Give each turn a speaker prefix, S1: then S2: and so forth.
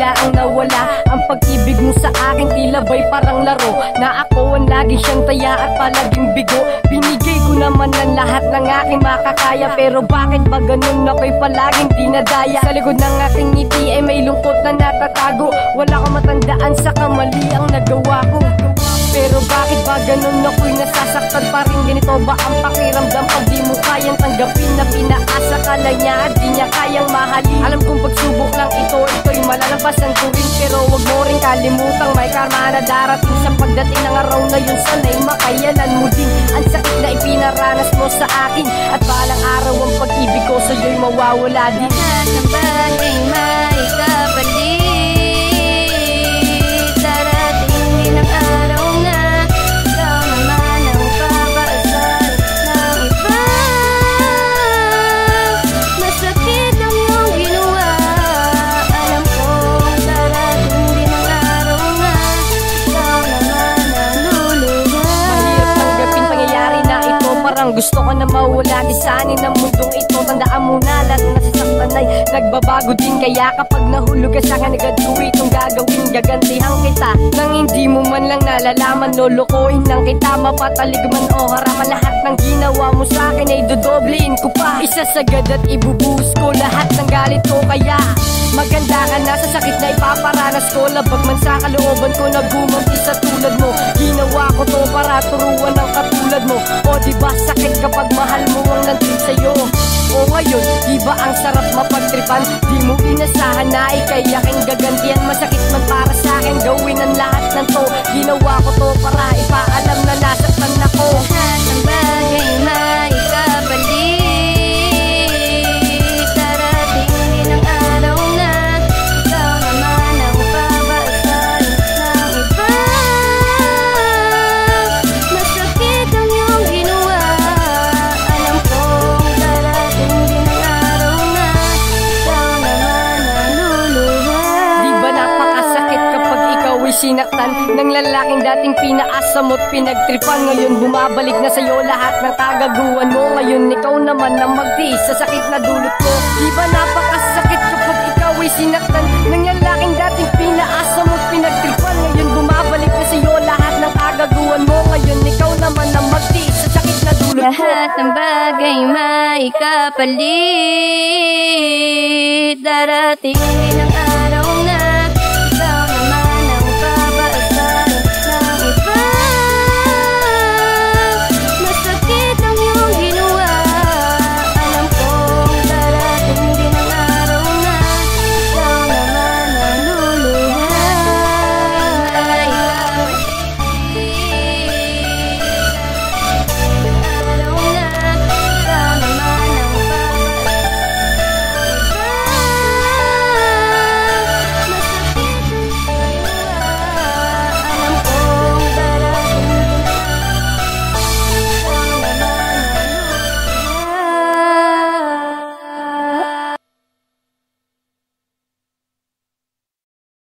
S1: biglaang nawala ang pag-ibig mo sa akin, tila ba'y parang laro na ako ang lagi siyang taya at palaging bigo. Binigay ko naman ang lahat ng aking makakaya, pero bakit ba ganun ako'y palaging dinadaya? Sa likod ng aking ngiti ay may lungkot na natatago. Wala ko matandaan sa kamali ang nagawa ko, pero bakit ba ganun ako'y nasasaktan pa rin? Ganito ba ang pakiramdam pag di mo kayang tanggapin na pinaasa ka na niya at di niya kayang mahalin? Alam kong pagsubok lang ito'y malalampas ang tuwing, pero wag mo rin kalimutang may karma na darating sa pagdating ng araw na yun. Sana'y makayanan mo din ang sakit na ipinaranas mo sa akin, at balang araw ang pag-ibig ko sa'yo'y mawawala din.
S2: Lahat ng bagay may kapalit, darating din ang araw na ikaw naman ang papaasal ng iba. Masakit ang iyong ginawa, alam kong darating din ang araw na ikaw naman ang luluha.
S1: Mahirap tanggapin pangyayari na ito, parang gusto ko na mawala isanin ng mundong ito. Tandaan mo na lahat na nasasaktan ay nagbabago din, kaya kapag nahulog ka sa akin agad ko itong gagawin. Gagantihan kita nang hindi mo man lang nalalaman, lolokohin lang kita, mapatalig man o harapan. Lahat ng ginawa mo sa akin ay dodoblein ko pa, isasagad at ibubuhos ko lahat ng galit ko. Kaya maganda ka na sa sakit na ipaparanas ko, labag man sa kalooban ko na gumanti sa tulad mo. Ginawa ko to para turuan ng katulad mo, o diba sakit kapag mahal mo ang nandun sa'yo? O ngayon, diba ang sarap mapagtripan? Di mo inasahan na ikay aking gagantihan. Masakit man para sa akin gawin ang lahat ng to. Ginawa ko to para ipaalam na nasaktan ako.
S2: Lahat ng bagay may kapalit, darating din ang araw na ikaw naman ang papaasal ng iba. Masakit ang iyong ginawa, alam kong darating din ang araw na ikaw naman ang luluha.
S1: Di ba napakasakit kapag ikaw ay sinaktan ng lalaking dating pinaasa mo't pinagtripan? Ngayon bumabalik na sa'yo lahat ng kagaguhan mo. Ngayon ikaw naman ang magtiis sa sakit na dulot ko. Di ba napakasakit kapag ikaw ay sinaktan ng lalaking dating pinaasa mo't pinagtripan? Ngayon bumabalik na sa'yo lahat ng kagaguhan mo. Ngayon ikaw naman ang magtiis sa sakit na dulot ko.
S2: Lahat ng bagay may kapalit, darating din ang araw